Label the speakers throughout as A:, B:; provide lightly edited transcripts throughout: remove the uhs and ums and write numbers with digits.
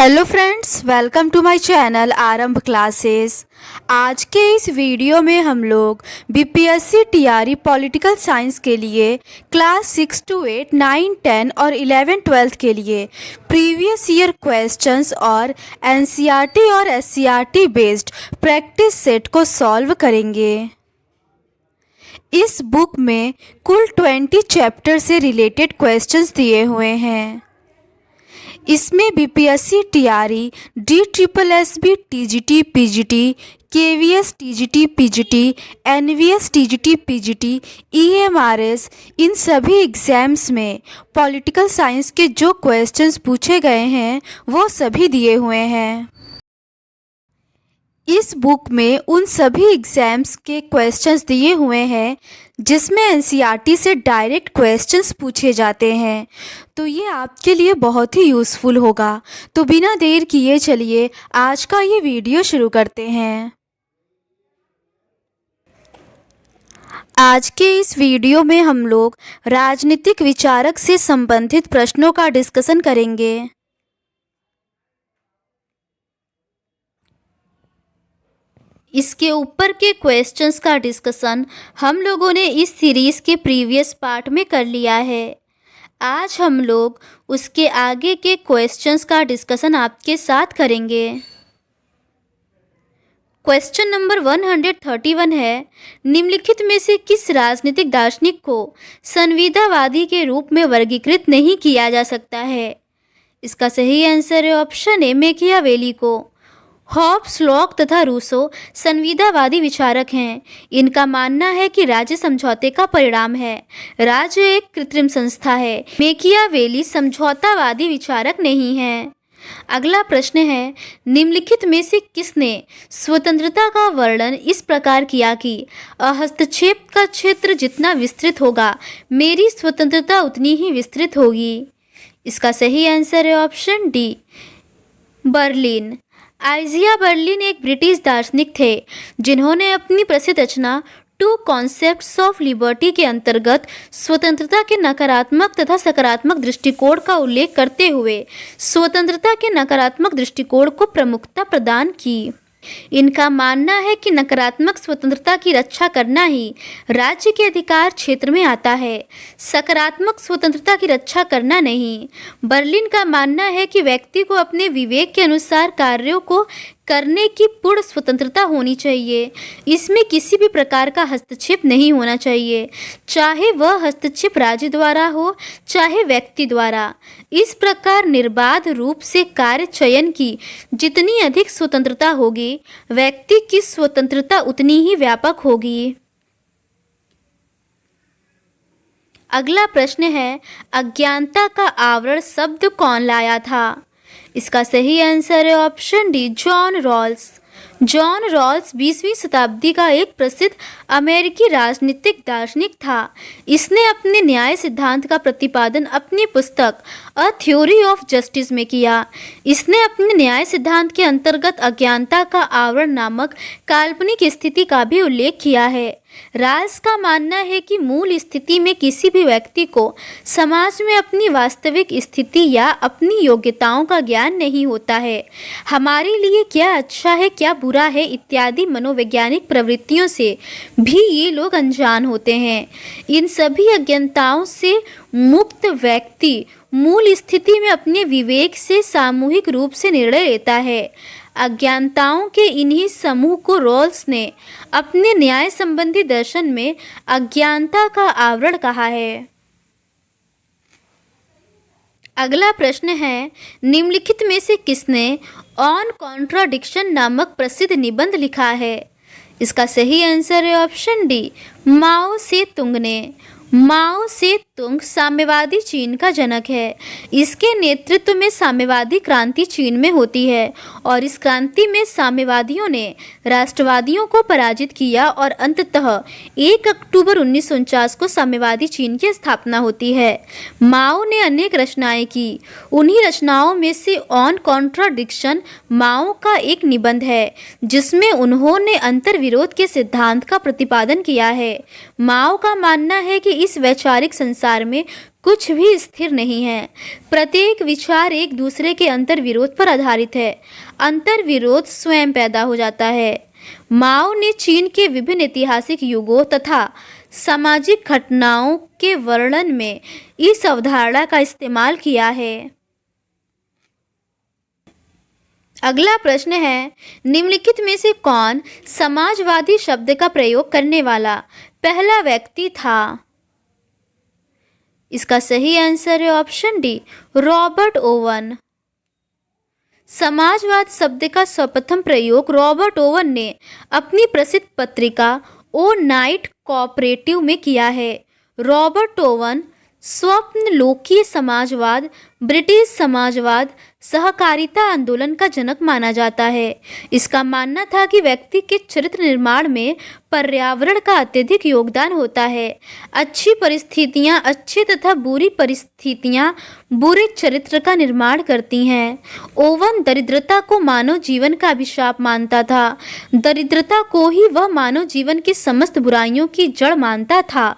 A: Hello friends, welcome to my channel Aarambh classes. आज के इस वीडियो में हम लोग बीपीएससी टीआरई पॉलिटिकल साइंस के लिए क्लास 6 to 8, 9, 10 और 11, 12 के लिए प्रीवियस ईयर क्वेश्चंस और एनसीईआरटी और एससीईआरटी बेस्ड प्रैक्टिस सेट को सॉल्व करेंगे। इस बुक में कुल 20 चैप्टर से रिलेटेड क्वेश्चंस दिए हुए हैं। इसमें BPSC TRE, DSSB TGT PGT, KVS TGT PGT, NVS TGT PGT, EMRS इन सभी एग्ज़ाम्स में पॉलिटिकल साइंस के जो क्वेश्चंस पूछे गए हैं वो सभी दिए हुए हैं। इस बुक में उन सभी एग्ज़ाम्स के क्वेश्चंस दिए हुए हैं जिसमें एनसीईआरटी से डायरेक्ट क्वेश्चंस पूछे जाते हैं, तो ये आपके लिए बहुत ही यूज़फुल होगा। तो बिना देर किए चलिए आज का ये वीडियो शुरू करते हैं। आज के इस वीडियो में हम लोग राजनीतिक विचारक से संबंधित प्रश्नों का डिस्कशन करेंगे। इसके ऊपर के क्वेश्चंस का डिस्कशन हम लोगों ने इस सीरीज़ के प्रीवियस पार्ट में कर लिया है। आज हम लोग उसके आगे के क्वेश्चंस का डिस्कशन आपके साथ करेंगे। क्वेश्चन नंबर 131 है, निम्नलिखित में से किस राजनीतिक दार्शनिक को संविदावादी के रूप में वर्गीकृत नहीं किया जा सकता है? इसका सही आंसर है ऑप्शन ए, मैकियावेली को। हॉब्स, लॉक तथा रूसो संविदावादी विचारक हैं। इनका मानना है कि राज्य समझौते का परिणाम है। राज्य एक कृत्रिम संस्था है। मैकियावेली समझौतावादी विचारक नहीं है। अगला प्रश्न है, निम्नलिखित में से किसने स्वतंत्रता का वर्णन इस प्रकार किया कि हस्तक्षेप का क्षेत्र जितना विस्तृत होगा मेरी स्वतंत्रता उतनी ही विस्तृत होगी? इसका सही आंसर है ऑप्शन डी, बर्लिन। आइजिया बर्लिन एक ब्रिटिश दार्शनिक थे जिन्होंने अपनी प्रसिद्ध रचना टू कॉन्सेप्ट्स ऑफ लिबर्टी के अंतर्गत स्वतंत्रता के नकारात्मक तथा सकारात्मक दृष्टिकोण का उल्लेख करते हुए स्वतंत्रता के नकारात्मक दृष्टिकोण को प्रमुखता प्रदान की। इनका मानना है कि नकारात्मक स्वतंत्रता की रक्षा करना ही राज्य के अधिकार क्षेत्र में आता है, सकारात्मक स्वतंत्रता की रक्षा करना नहीं। बर्लिन का मानना है कि व्यक्ति को अपने विवेक के अनुसार कार्यों को करने की पूर्ण स्वतंत्रता होनी चाहिए। इसमें किसी भी प्रकार का हस्तक्षेप नहीं होना चाहिए, चाहे वह हस्तक्षेप राज्य द्वारा हो चाहे व्यक्ति द्वारा। इस प्रकार निर्बाध रूप से कार्य चयन की जितनी अधिक स्वतंत्रता होगी, व्यक्ति की स्वतंत्रता उतनी ही व्यापक होगी। अगला प्रश्न है, अज्ञानता का आवरण शब्द कौन लाया था? इसका सही आंसर है option D, John Rawls. John Rawls 20वीं शताब्दी का एक प्रसिद्ध अमेरिकी राजनीतिक दार्शनिक था। इसने अपने न्याय सिद्धांत का प्रतिपादन अपनी पुस्तक अ थ्योरी ऑफ जस्टिस में किया। इसने अपने न्याय सिद्धांत के अंतर्गत अज्ञानता का आवरण नामक काल्पनिक स्थिति का भी उल्लेख किया है। राल्स का मानना है कि मूल स्थिति में किसी भी व्यक्ति को समाज में अपनी वास्तविक स्थिति या अपनी योग्यताओं का ज्ञान नहीं होता है। हमारे लिए क्या अच्छा है क्या बुरा है इत्यादि मनोवैज्ञानिक प्रवृत्तियों से भी ये लोग अनजान होते हैं। इन सभी अज्ञानताओं से मुक्त व्यक्ति मूल स्थिति में अपने विवेक से सामूहिक रूप से निर्णय लेता है। अज्ञानताओं के इन्हीं समूह को रॉल्स ने अपने न्याय संबंधी दर्शन में अज्ञानता का आवरण कहा है। अगला प्रश्न है, निम्नलिखित में से किसने ऑन कॉन्ट्राडिक्शन नामक प्रसिद्ध निबंध लिखा है? इसका सही आंसर है ऑप्शन डी, माओ से तुंग ने। माओ से तुंग साम्यवादी चीन का जनक है। इसके नेतृत्व में साम्यवादी क्रांति चीन में होती है और इस क्रांति में साम्यवादियों ने राष्ट्रवादियों को पराजित किया और अंततः 1 अक्टूबर 1949 को साम्यवादी चीन की स्थापना होती है। माओ ने अनेक रचनाएं की। उन्हीं रचनाओं में से ऑन कॉन्ट्राडिक्शन माओ का एक निबंध है जिसमें उन्होंने अंतर्विरोध के सिद्धांत का प्रतिपादन किया है। माओ का मानना है कि इस वैचारिक संसार में कुछ भी स्थिर नहीं है। प्रत्येक विचार एक दूसरे के अंतर्विरोध पर आधारित है। अंतर्विरोध स्वयं पैदा हो जाता है। माओ ने चीन के विभिन्न ऐतिहासिक युगों तथा सामाजिक घटनाओं के वर्णन में इस अवधारणा का इस्तेमाल किया है। अगला प्रश्न है, निम्नलिखित में से कौन समाजवादी शब्द का प्रयोग करने वाला पहला व्यक्ति था? इसका सही आंसर है ऑप्शन डी, रॉबर्ट ओवन। समाजवाद शब्द का सर्वप्रथम प्रयोग रॉबर्ट ओवन ने अपनी प्रसिद्ध पत्रिका ओ नाइट कोऑपरेटिव में किया है। रॉबर्ट ओवन स्वप्नलोकीय समाजवाद, ब्रिटिश समाजवाद, सहकारिता आंदोलन का जनक माना जाता है। इसका मानना था कि व्यक्ति के चरित्र निर्माण में पर्यावरण का अत्यधिक योगदान होता है। अच्छी परिस्थितियां अच्छे तथा बुरी परिस्थितियां बुरे चरित्र का निर्माण करती हैं। ओवन दरिद्रता को मानव जीवन का अभिशाप मानता था। दरिद्रता को ही वह मानव जीवन की समस्त बुराइयों की जड़ मानता था।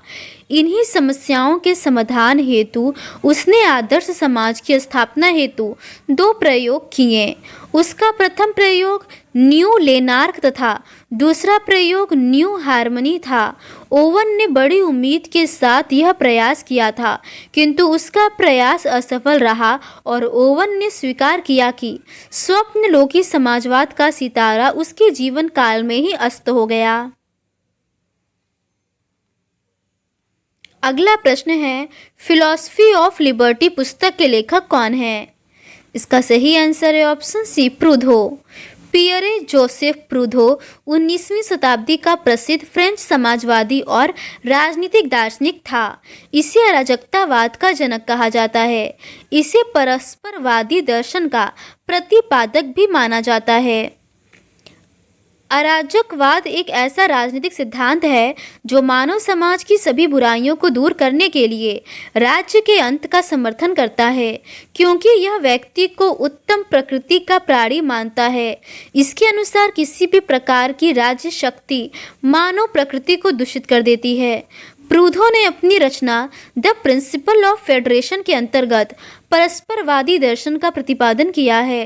A: इन्हीं समस्याओं के समाधान हेतु उसने आदर्श समाज की स्थापना हेतु 2 प्रयोग किए। उसका प्रथम प्रयोग न्यू लेनार्क तथा दूसरा प्रयोग न्यू हार्मनी था। ओवन ने बड़ी उम्मीद के साथ यह प्रयास किया था, किंतु उसका प्रयास असफल रहा और ओवन ने स्वीकार किया कि स्वप्नलोकी समाजवाद का सितारा उसके जीवन काल में ही अस्त हो गया। अगला प्रश्न है, फिलॉसफी ऑफ लिबर्टी पुस्तक के लेखक कौन है? इसका सही आंसर है ऑप्शन सी, प्रूधो। पियरे जोसेफ प्रूधो 19वीं शताब्दी का प्रसिद्ध फ्रेंच समाजवादी और राजनीतिक दार्शनिक था। इसे अराजकतावाद का जनक कहा जाता है। इसे परस्परवादी दर्शन का प्रतिपादक भी माना जाता है। अराजकवाद एक ऐसा राजनीतिक सिद्धांत है जो मानव समाज की सभी बुराइयों को दूर करने के लिए राज्य के अंत का समर्थन करता है, क्योंकि यह व्यक्ति को उत्तम प्रकृति का प्राणी मानता है। इसके अनुसार किसी भी प्रकार की राज्य शक्ति मानव प्रकृति को दूषित कर देती है। प्रूधो ने अपनी रचना द प्रिंसिपल ऑफ फेडरेशन के अंतर्गत परस्परवादी दर्शन का प्रतिपादन किया है।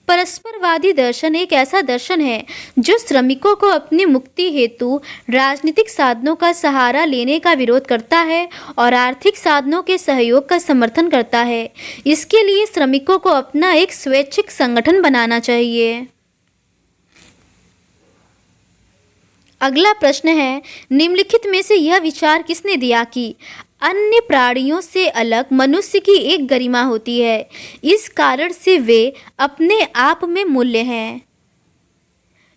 A: परस्परवादी दर्शन एक ऐसा दर्शन है जो श्रमिकों को अपनी मुक्ति हेतु राजनीतिक साधनों का सहारा लेने का विरोध करता है और आर्थिक साधनों के सहयोग का समर्थन करता है। इसके लिए श्रमिकों को अपना एक स्वैच्छिक संगठन बनाना चाहिए। अगला प्रश्न है, निम्नलिखित में से यह विचार किसने दिया कि अन्य प्राणियों से अलग मनुष्य की एक गरिमा होती है, इस कारण से वे अपने आप में मूल्य हैं?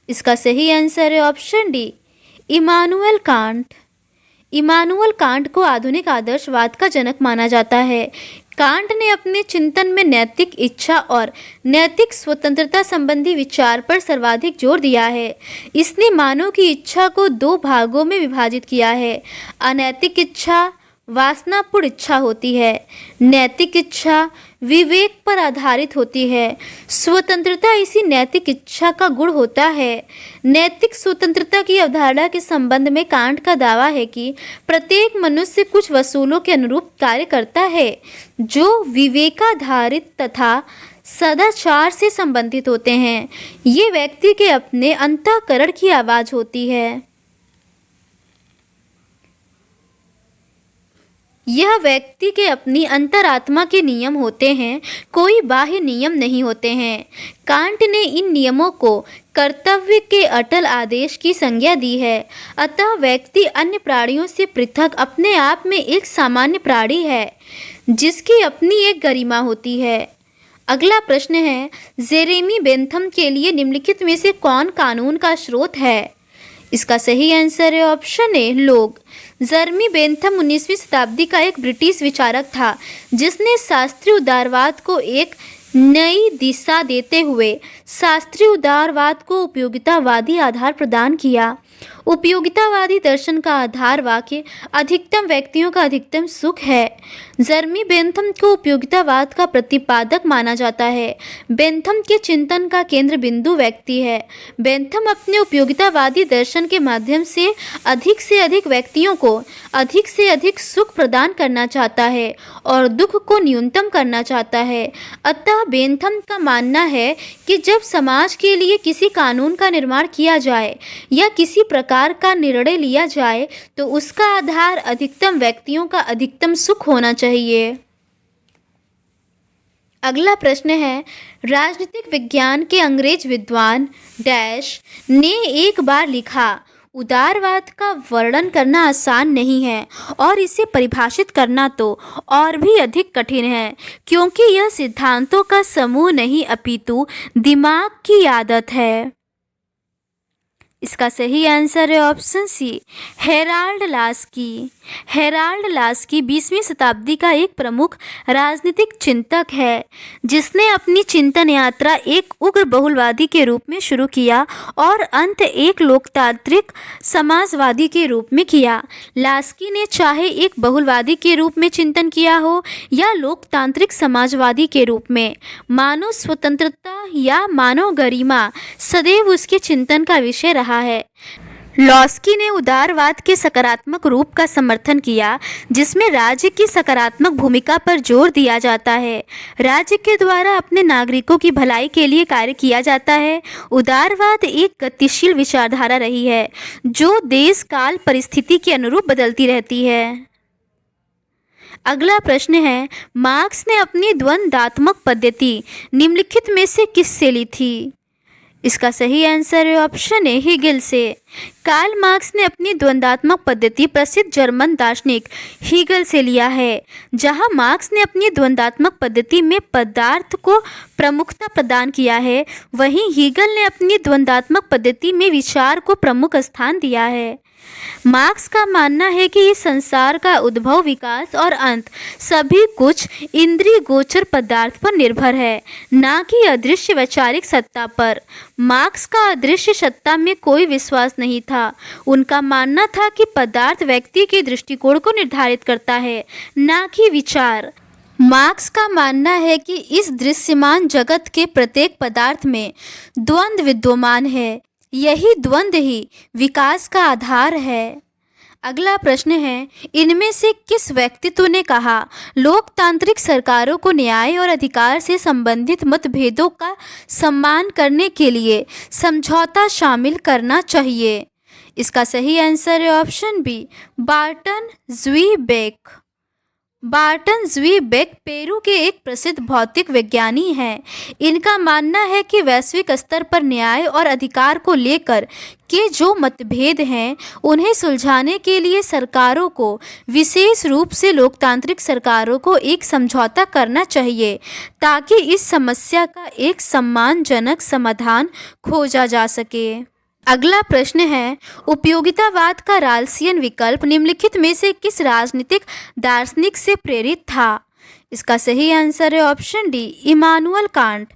A: इसका सही आंसर है option D, Immanuel Kant. Immanuel Kant को आधुनिक आदर्शवाद का जनक माना जाता है। कांट ने अपने चिंतन में नैतिक इच्छा और नैतिक स्वतंत्रता संबंधी विचार पर सर्वाधिक जोर दिया है। इसने मानव की इच्छा को 2 भागों में विभाजित किया है। अनैतिक इच्छा वासनापूर्ण इच्छा होती है, नैतिक इच्छा विवेक पर आधारित होती है। स्वतंत्रता इसी नैतिक इच्छा का गुण होता है। नैतिक स्वतंत्रता की अवधारणा के संबंध में कांट का दावा है कि प्रत्येक मनुष्य कुछ वसूलों के अनुरूप कार्य करता है जो विवेकाधारित तथा सदाचार से संबंधित होते हैं। ये व्यक्ति के अपने अंतःकरण की आवाज होती है। यह व्यक्ति के अपनी अंतरात्मा के नियम होते हैं, कोई बाह्य नियम नहीं होते हैं। कांट ने इन नियमों को कर्तव्य के अटल आदेश की संज्ञा दी है। अतः व्यक्ति अन्य प्राणियों से पृथक अपने आप में एक सामान्य प्राणी है जिसकी अपनी एक गरिमा होती है। अगला प्रश्न है, जेरेमी बेंथम के लिए निम्नलिखित में से कौन कानून का स्रोत है? इसका सही आंसर है ऑप्शन ए, लोग। जेरेमी बेंथम 19वीं शताब्दी का एक ब्रिटिश विचारक था जिसने शास्त्रीय उदारवाद को एक नई दिशा देते हुए शास्त्रीय उदारवाद को उपयोगितावादी आधार प्रदान किया। उपयोगितावादी दर्शन का आधार वाक्य अधिकतम व्यक्तियों का अधिकतम सुख है। जर्मी बेंथम को उपयोगितावाद का प्रतिपादक माना जाता है। बेंथम के चिंतन का केंद्र बिंदु व्यक्ति है। बेंथम अपने उपयोगितावादी दर्शन के माध्यम से अधिक व्यक्तियों को अधिक से अधिक सुख प्रदान करना चाहता है और दुख को न्यूनतम करना चाहता है। अतः बेंथम का मानना है कि जब समाज के लिए किसी कानून का निर्माण किया जाए या किसी प्रकार का निर्णय लिया जाए तो उसका आधार अधिकतम व्यक्तियों का अधिकतम सुख होना चाहिए। अगला प्रश्न है, राजनीतिक विज्ञान के अंग्रेज विद्वान डैश ने एक बार लिखा, उदारवाद का वर्णन करना आसान नहीं है और इसे परिभाषित करना तो और भी अधिक कठिन है, क्योंकि यह सिद्धांतों का समूह नहीं अपितु दिमाग की आदत है। इसका सही आंसर है option C, Harold Laski. Harold Laski 20वीं शताब्दी का एक प्रमुख राजनीतिक चिंतक है, जिसने अपनी चिंतन यात्रा एक उग्र बहुलवादी के रूप में शुरू किया और अंत एक लोकतांत्रिक समाजवादी के रूप में किया। लास्की ने चाहे एक बहुलवादी के रूप में चिंतन किया हो या लोकतांत्रिक समाजवादी के रूप में, मानव स्वतंत्रता या मानव गरिमा सदैव उसके चिंतन का विषय रहा है। लास्की ने उदारवाद के सकारात्मक रूप का समर्थन किया, जिसमें राज्य की सकारात्मक भूमिका पर जोर दिया जाता है। राज्य के द्वारा अपने नागरिकों की भलाई के लिए कार्य किया जाता है। उदारवाद एक गतिशील विचारधारा रही है जो देश काल परिस्थिति के अनुरूप बदलती रहती है। अगला प्रश्न है, मार्क्स ने अपनी द्वंद्वात्मक पद्धति निम्नलिखित में से किससे ली थी? इसका सही आंसर है ऑप्शन ए, हीगल से। कार्ल मार्क्स ने अपनी द्वंद्वात्मक पद्धति प्रसिद्ध जर्मन दार्शनिक हीगल से लिया है। जहां मार्क्स ने अपनी द्वंद्वात्मक पद्धति में पदार्थ को प्रमुखता प्रदान किया है, वहीं हीगल ने अपनी द्वंद्वात्मक पद्धति में विचार को प्रमुख स्थान दिया है। मार्क्स का मानना है कि इस संसार का उद्भव, विकास और अंत सभी कुछ इंद्रिय गोचर पदार्थ पर निर्भर है, ना कि अदृश्य वैचारिक सत्ता पर। मार्क्स का अदृश्य सत्ता में कोई विश्वास नहीं था। उनका मानना था कि पदार्थ व्यक्ति के दृष्टिकोण को निर्धारित करता है, ना कि विचार। मार्क्स का मानना है कि इस दृश्यमान जगत के प्रत्येक पदार्थ में द्वंद्व विद्यमान है। यही द्वंद्व ही विकास का आधार है। अगला प्रश्न है, इनमें से किस व्यक्तित्व ने कहा, लोकतांत्रिक सरकारों को न्याय और अधिकार से संबंधित मतभेदों का सम्मान करने के लिए समझौता शामिल करना चाहिए? इसका सही आंसर है option B, Barton Zwiebach. Barton Zwiebach Peru के एक प्रसिद्ध भौतिक विज्ञानी हैं। इनका मानना है कि वैश्विक स्तर पर न्याय और अधिकार को लेकर के जो मतभेद हैं, उन्हें सुलझाने के लिए सरकारों को, विशेष रूप से लोकतांत्रिक सरकारों को एक समझौता करना चाहिए, ताकि इस समस्या का एक सम्मानजनक समाधान खोजा जा सके। अगला प्रश्न है, उपयोगितावाद का राल्सियन विकल्प निम्नलिखित में से किस राजनीतिक दार्शनिक से प्रेरित था? इसका सही आंसर है option D, Immanuel Kant.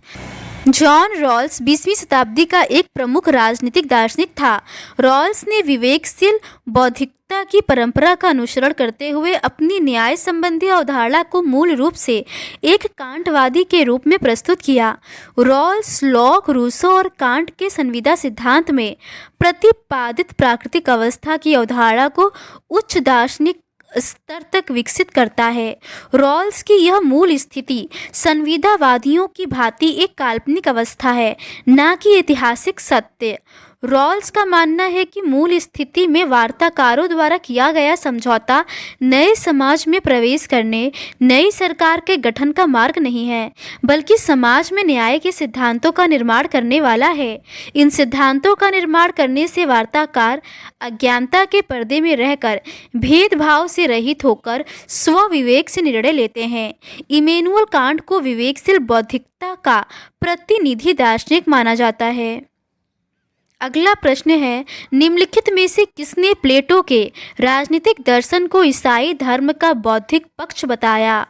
A: John Rawls 20वीं शताब्दी का एक प्रमुख राजनीतिक दार्शनिक था। रॉल्स ने विवेकशील बौद्धिकता की परंपरा का अनुसरण करते हुए अपनी न्याय संबंधी अवधारणा को मूल रूप से एक कांटवादी के रूप में प्रस्तुत किया। रॉल्स लॉक, रूसो और कांट के संविदा सिद्धांत में प्रतिपादित प्राकृतिक अवस्था की अवधारणा को उच्च दार्शनिक स्तर तक विकसित करता है। रॉल्स की यह मूल स्थिति संविदावादियों की भांति एक काल्पनिक अवस्था है, ना कि ऐतिहासिक सत्य। रॉल्स का मानना है कि मूल स्थिति में वार्ताकारों द्वारा किया गया समझौता नए समाज में प्रवेश करने, नई सरकार के गठन का मार्ग नहीं है, बल्कि समाज में न्याय के सिद्धांतों का निर्माण करने वाला है। इन सिद्धांतों का निर्माण करने से वार्ताकार अज्ञानता के पर्दे में रहकर, भेदभाव से रहित होकर स्व विवेक से निर्णय लेते हैं। इमैनुअल कांट को विवेकशील बौद्धिकता का प्रतिनिधि दार्शनिक माना जाता है। अगला प्रश्न है, निम्नलिखित में से किसने प्लेटो के राजनीतिक दर्शन को ईसाई धर्म का बौद्धिक पक्ष बताया?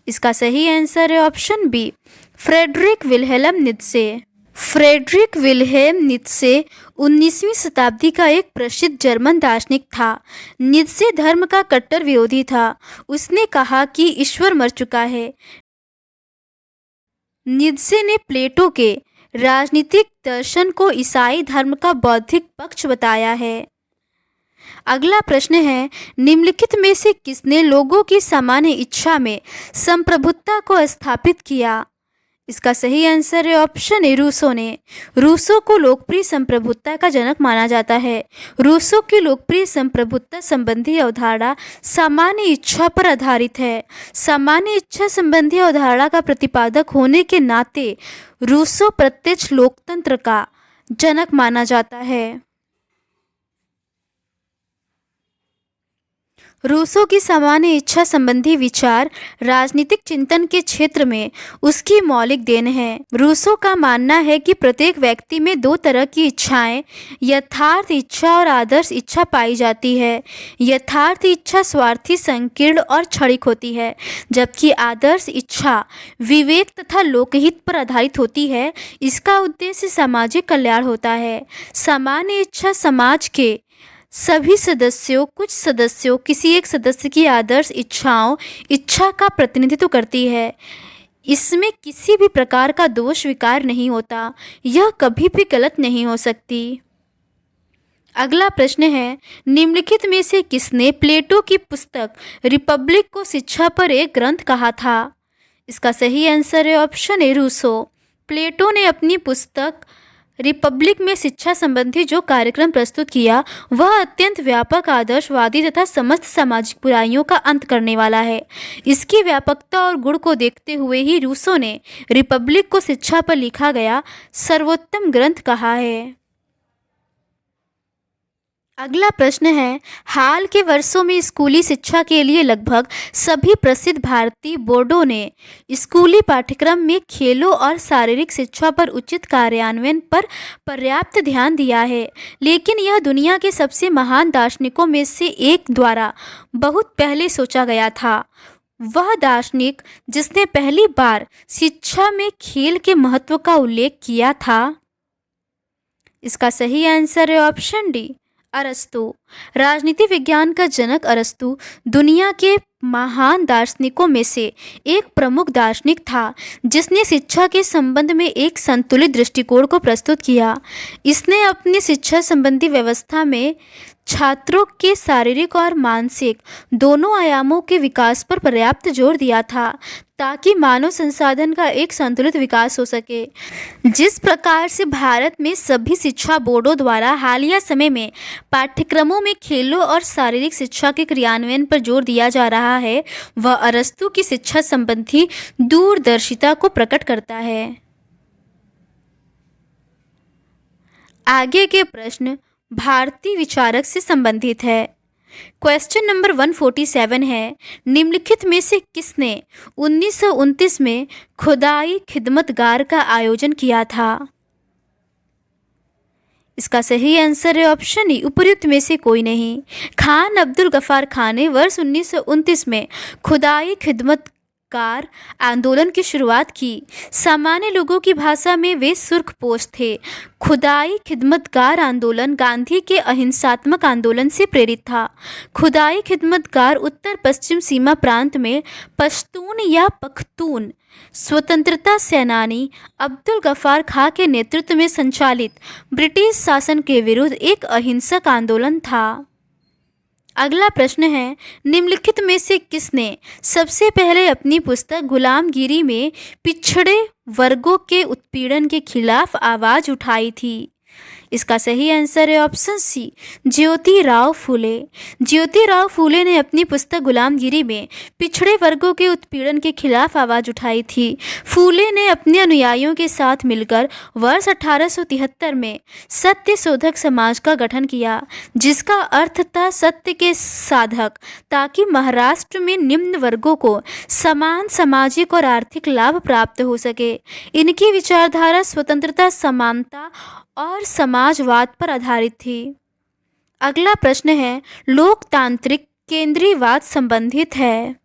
A: इसका सही आंसर है option B, Friedrich Wilhelm Nietzsche. Friedrich Wilhelm Nietzsche 19वीं शताब्दी का एक प्रसिद्ध जर्मन दार्शनिक था। नीत्शे धर्म का कट्टर विरोधी था। उसने कहा कि ईश्वर मर चुका है। नीत्शे ने प्लेटो के राजनीतिक दर्शन को ईसाई धर्म का बौद्धिक पक्ष बताया है। अगला प्रश्न है, निम्नलिखित में से किसने लोगों की सामान्य इच्छा में संप्रभुता को स्थापित किया? इसका सही आंसर है ऑप्शन ए, रूसो ने। रूसो को लोकप्रिय संप्रभुता का जनक माना जाता है। रूसो की लोकप्रिय संप्रभुता संबंधी अवधारणा सामान्य इच्छा पर आधारित है। सामान्य इच्छा संबंधी अवधारणा का प्रतिपादक होने के नाते रूसो प्रत्यक्ष लोकतंत्र का जनक माना जाता है। रूसो की सामान्य इच्छा संबंधी विचार राजनीतिक चिंतन के क्षेत्र में उसकी मौलिक देन है। रूसो का मानना है कि प्रत्येक व्यक्ति में दो तरह की इच्छाएं, यथार्थ इच्छा और आदर्श इच्छा पाई जाती है। यथार्थ इच्छा स्वार्थी, संकीर्ण और क्षणिक होती है, जबकि आदर्श इच्छा विवेक तथा लोकहित पर आधारित होती है। इसका उद्देश्य सामाजिक कल्याण होता है। सामान्य इच्छा समाज के सभी सदस्यों, कुछ सदस्यों, किसी एक सदस्य की आदर्श इच्छा का प्रतिनिधित्व करती है। इसमें किसी भी प्रकार का दोष स्वीकार नहीं होता। यह कभी भी गलत नहीं हो सकती। अगला प्रश्न है, निम्नलिखित में से किसने प्लेटो की पुस्तक रिपब्लिक को शिक्षा पर एक ग्रंथ कहा था? इसका सही आंसर है ऑप्शन ए, रूसो। प्लेटो ने अपनी पुस्तक रिपब्लिक में शिक्षा संबंधी जो कार्यक्रम प्रस्तुत किया वह अत्यंत व्यापक, आदर्शवादी तथा समस्त सामाजिक बुराइयों का अंत करने वाला है। इसकी व्यापकता और गुण को देखते हुए ही रूसो ने रिपब्लिक को शिक्षा पर लिखा गया सर्वोत्तम ग्रंथ कहा है। अगला प्रश्न है, हाल के वर्षों में स्कूली शिक्षा के लिए लगभग सभी प्रसिद्ध भारतीय बोर्डों ने स्कूली पाठ्यक्रम में खेलों और शारीरिक शिक्षा पर उचित कार्यान्वयन पर पर्याप्त ध्यान दिया है, लेकिन यह दुनिया के सबसे महान दार्शनिकों में से एक द्वारा बहुत पहले सोचा गया था। वह दार्शनिक जिसने पहली बार शिक्षा में खेल के महत्व का उल्लेख किया था? इसका सही आंसर है ऑप्शन डी, अरस्तु। राजनीति विज्ञान का जनक अरस्तु दुनिया के महान दार्शनिकों में से एक प्रमुख दार्शनिक था, जिसने शिक्षा के संबंध में एक संतुलित दृष्टिकोण को प्रस्तुत किया। इसने अपनी शिक्षा संबंधी व्यवस्था में छात्रों के शारीरिक और मानसिक दोनों आयामों के विकास पर पर्याप्त जोर दिया था, ताकि मानव संसाधन का एक संतुलित विकास हो सके। जिस प्रकार से भारत में सभी शिक्षा बोर्डों द्वारा हालिया समय में पाठ्यक्रमों में खेलों और शारीरिक शिक्षा के क्रियान्वयन पर जोर दिया जा रहा है, वह अरस्तु की शिक्षा संबंधी दूरदर्शिता को प्रकट करता है। आगे के प्रश्न भारतीय विचारक से संबंधित है। क्वेश्चन नंबर 147 है, निम्नलिखित में से किसने 1929 में खुदाई खिदमतगार का आयोजन किया था? इसका सही आंसर है ऑप्शन ई, उपर्युक्त में से कोई नहीं। खान अब्दुल गफ्फार खान ने वर्ष 1929 में खुदाई खिदमतगार आंदोलन की शुरुआत की। सामान्य लोगों की भाषा में वे सुर्खपोश थे। खुदाई खिदमतगार आंदोलन गांधी के अहिंसात्मक आंदोलन से प्रेरित था। खुदाई खिदमतगार उत्तर पश्चिम सीमा प्रांत में पश्तून या पख्तून स्वतंत्रता सेनानी अब्दुल गफ्फार खां के नेतृत्व में संचालित ब्रिटिश शासन के विरुद्ध एक अहिंसक आंदोलन था। अगला प्रश्न है, निम्नलिखित में से किसने सबसे पहले अपनी पुस्तक गुलामगिरी में पिछड़े वर्गों के उत्पीड़न के खिलाफ आवाज़ उठाई थी? इसका सही आंसर है ऑप्शन सी, ज्योतिराव फूले। ज्योतिराव फूले ने अपनी पुस्तक गुलामगिरी में पिछड़े वर्गों के उत्पीड़न के खिलाफ आवाज़ उठाई थी। फूले ने अपने अनुयायियों के साथ मिलकर वर्ष 1873 में सत्य शोधक समाज का गठन किया, जिसका अर्थ था सत्य के साधक, ताकि महाराष्ट्र में निम्न वर्गों को समान सामाजिक और आर्थिक लाभ प्राप्त हो सके। इनकी विचारधारा स्वतंत्रता, समानता और समाजवाद पर आधारित थी। अगला प्रश्न है, लोकतांत्रिक केंद्रीयवाद संबंधित है।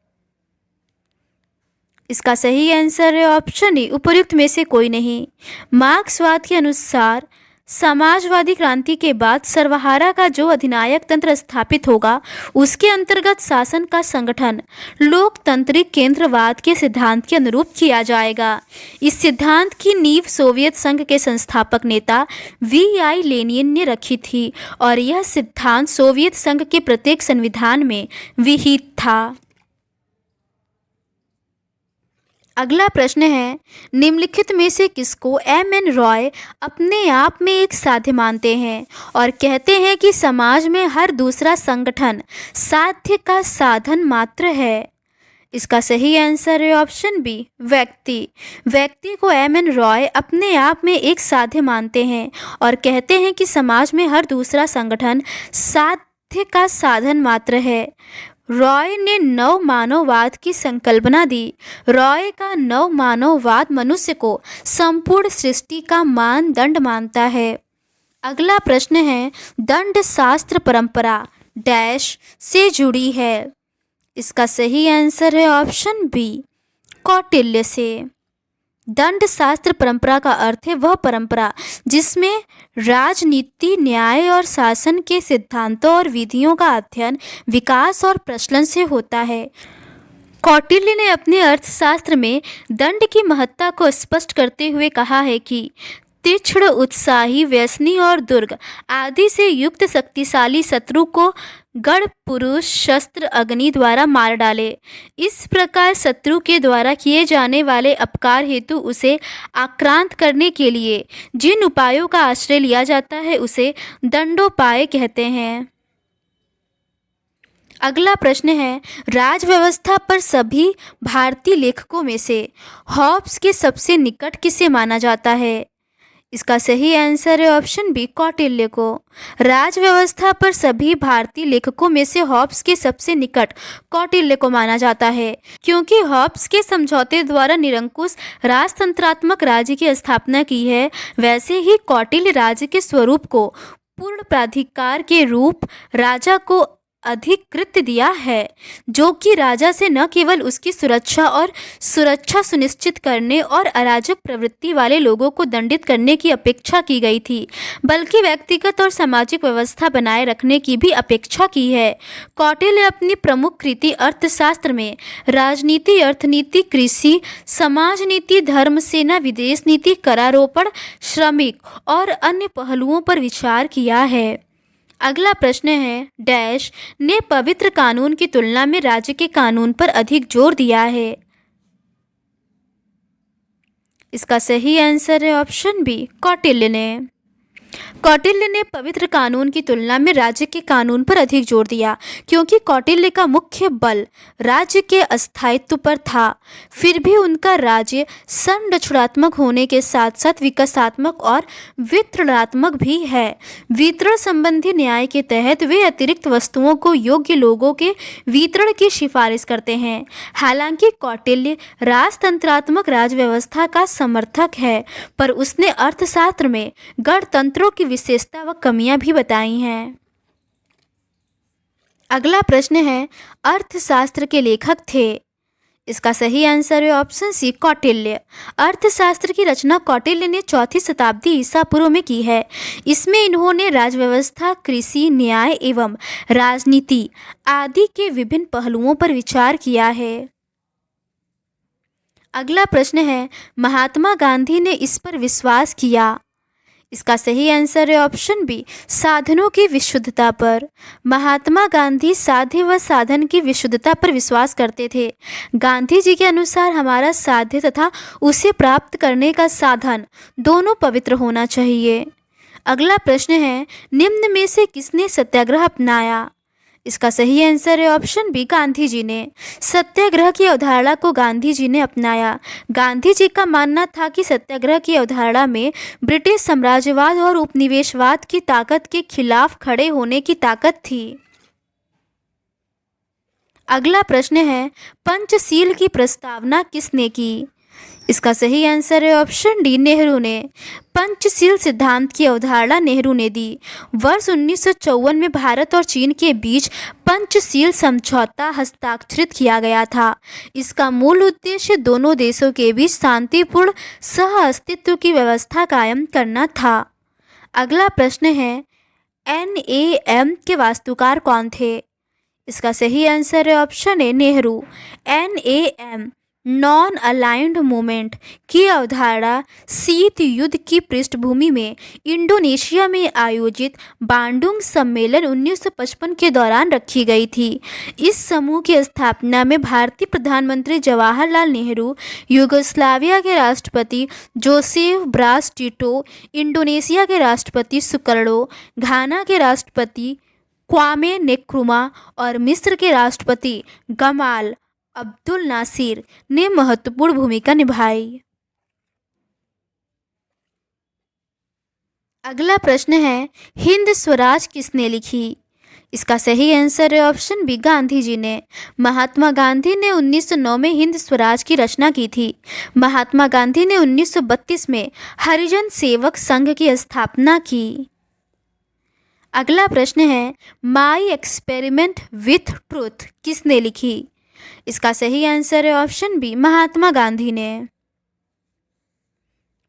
A: इसका सही आंसर है ऑप्शन डी, उपर्युक्त में से कोई नहीं। मार्क्सवाद के अनुसार समाजवादी क्रांति के बाद सर्वहारा का जो अधिनायक तंत्र स्थापित होगा उसके अंतर्गत शासन का संगठन लोकतांत्रिक केंद्रवाद के सिद्धांत के अनुरूप किया जाएगा। इस सिद्धांत की नींव सोवियत संघ के संस्थापक नेता V.I. लेनिन ने रखी थी और यह सिद्धांत सोवियत संघ के प्रत्येक संविधान में विहित था। अगला प्रश्न है, निम्नलिखित में से किसको M.N. रॉय अपने आप में एक साध्य मानते हैं और कहते हैं कि समाज में हर दूसरा संगठन साध्य का साधन मात्र है? इसका सही आंसर है ऑप्शन बी, व्यक्ति। व्यक्ति को M.N. रॉय अपने आप में एक साध्य मानते हैं और कहते हैं कि समाज में हर दूसरा संगठन साध्य का साधन मात्र है। रॉय ने नव मानववाद की संकल्पना दी। रॉय का नव मानववाद मनुष्य को संपूर्ण सृष्टि का मानदंड मानता है। अगला प्रश्न है, दंड शास्त्र परंपरा डैश से जुड़ी है? इसका सही आंसर है ऑप्शन बी, कौटिल्य से। दंड शास्त्र परंपरा का अर्थ है वह परंपरा जिसमें राजनीति, न्याय और शासन के सिद्धांतों और विधियों का अध्ययन, विकास और प्रचलन से होता है। कौटिल्य ने अपने अर्थशास्त्र में दंड की महत्ता को स्पष्ट करते हुए कहा है कि तीक्ष्ण, उत्साही, व्यसनी और दुर्ग आदि से युक्त शक्तिशाली शत्रु को गढ़ पुरुष शस्त्र अग्नि द्वारा मार डाले। इस प्रकार शत्रु के द्वारा किए जाने वाले अपकार हेतु उसे आक्रांत करने के लिए जिन उपायों का आश्रय लिया जाता है उसे दंडोपाय कहते हैं। अगला प्रश्न है, राज व्यवस्था पर सभी भारतीय लेखकों में से हॉब्स के सबसे निकट किसे माना जाता है? इसका सही आंसर है ऑप्शन बी, कौटिल्य को। राज व्यवस्था पर सभी भारतीय लेखकों में से हॉब्स के सबसे निकट कौटिल्य को माना जाता है, क्योंकि हॉब्स के समझौते द्वारा निरंकुश राजतंत्रात्मक राज्य की स्थापना की है। वैसे ही कौटिल्य राज्य के स्वरूप को पूर्ण प्राधिकार के रूप राजा को अधिकृत दिया है, जो कि राजा से न केवल उसकी सुरक्षा सुनिश्चित करने और अराजक प्रवृत्ति वाले लोगों को दंडित करने की अपेक्षा की गई थी, बल्कि व्यक्तिगत और सामाजिक व्यवस्था बनाए रखने की भी अपेक्षा की है। कौटिल्य अपनी प्रमुख कृति अर्थशास्त्र में राजनीति, अर्थनीति, कृषि, समाज नीति, धर्म, सेना, विदेश नीति, करारोपण, श्रमिक और अन्य पहलुओं पर विचार किया है। अगला प्रश्न है, डैश ने पवित्र कानून की तुलना में राज्य के कानून पर अधिक जोर दिया है? इसका सही आंसर है ऑप्शन बी, कौटिल्य ने। कौटिल्य ने पवित्र कानून की तुलना में राज्य के कानून पर अधिक जोर दिया, क्योंकि कौटिल्य का मुख्य बल राज्य के अस्थायित्व पर था। फिर भी उनका राज्य संरचनात्मक होने के साथ साथ विकासात्मक और वितरणात्मक भी है। वितरण संबंधी न्याय के तहत वे अतिरिक्त वस्तुओं को योग्य लोगों के वितरण की सिफारिश करते हैं। हालांकि कौटिल्य राजतंत्रात्मक राज व्यवस्था का समर्थक है, पर उसने अर्थशास्त्र में गणतंत्रों की विशेषता व कमियां भी बताई हैं। अगला प्रश्न है, अर्थशास्त्र के लेखक थे? इसका सही आंसर है ऑप्शन सी, कौटिल्य। अर्थशास्त्र की रचना कौटिल्य ने 4वीं शताब्दी ईसा पूर्व में की है। इसमें इन्होंने राजव्यवस्था, कृषि, न्याय एवं राजनीति आदि के विभिन्न पहलुओं पर विचार किया है। अगला प्रश्न है, महात्मा गांधी ने इस पर विश्वास किया? इसका सही आंसर है ऑप्शन बी, साधनों की विशुद्धता पर। महात्मा गांधी साध्य व साधन की विशुद्धता पर विश्वास करते थे। गांधी जी के अनुसार हमारा साध्य तथा उसे प्राप्त करने का साधन दोनों पवित्र होना चाहिए। अगला प्रश्न है, निम्न में से किसने सत्याग्रह अपनाया? इसका सही आंसर है ऑप्शन बी, गांधी जी ने। सत्याग्रह की अवधारणा को गांधी जी ने अपनाया। गांधी जी का मानना था कि सत्याग्रह की अवधारणा में ब्रिटिश साम्राज्यवाद और उपनिवेशवाद की ताकत के खिलाफ खड़े होने की ताकत थी। अगला प्रश्न है, पंचशील की प्रस्तावना किसने की? इसका सही आंसर है ऑप्शन डी, नेहरू ने। पंचशील सिद्धांत की अवधारणा नेहरू ने दी। वर्ष 1954 में भारत और चीन के बीच पंचशील समझौता हस्ताक्षरित किया गया था। इसका मूल उद्देश्य दोनों देशों के बीच शांतिपूर्ण सह अस्तित्व की व्यवस्था कायम करना था। अगला प्रश्न है, NAM के वास्तुकार कौन थे? इसका सही आंसर है option A, Nehru. NAM non aligned movement की अवधारणा शीत युद्ध की पृष्ठभूमि में इंडोनेशिया में आयोजित बांडुंग सम्मेलन 1955 के दौरान रखी गई थी। इस समूह की स्थापना में भारतीय प्रधानमंत्री जवाहरलाल नेहरू, यूगोस्लाविया के राष्ट्रपति जोसेफ ब्रास टिटो, इंडोनेशिया के राष्ट्रपति सुकर्णो, घाना के राष्ट्रपति क्वामे नेक्रुमा और मिस्र के राष्ट्रपति गमाल अब्दुल नासिर ने महत्वपूर्ण भूमिका निभाई। अगला प्रश्न है, हिंद स्वराज किसने लिखी? इसका सही आंसर है ऑप्शन बी, गांधी जी ने। महात्मा गांधी ने 1909 में हिंद स्वराज की रचना की थी। महात्मा गांधी ने 1932 में हरिजन सेवक संघ की स्थापना की। अगला प्रश्न है, माई एक्सपेरिमेंट विथ ट्रूथ किसने लिखी? इसका सही आंसर है ऑप्शन बी, महात्मा गांधी ने।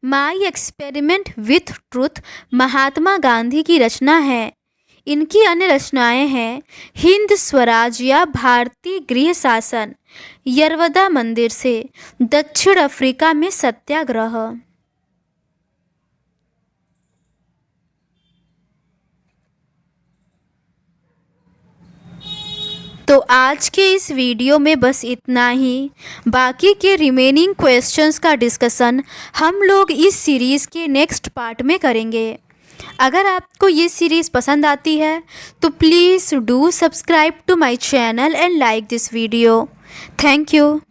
A: My experiment with truth Mahatma Gandhi की रचना है। इनकी अन्य रचनाएं हैं हिंद स्वराज या भारतीय गृह शासन, यरवदा मंदिर से, दक्षिण अफ्रीका में सत्याग्रह। तो आज के इस वीडियो में बस इतना ही। बाकी के रिमेनिंग क्वेश्चंस का डिस्कशन हम लोग इस सीरीज़ के नेक्स्ट पार्ट में करेंगे। अगर आपको ये सीरीज़ पसंद आती है तो please do subscribe to my channel and like this video. Thank you.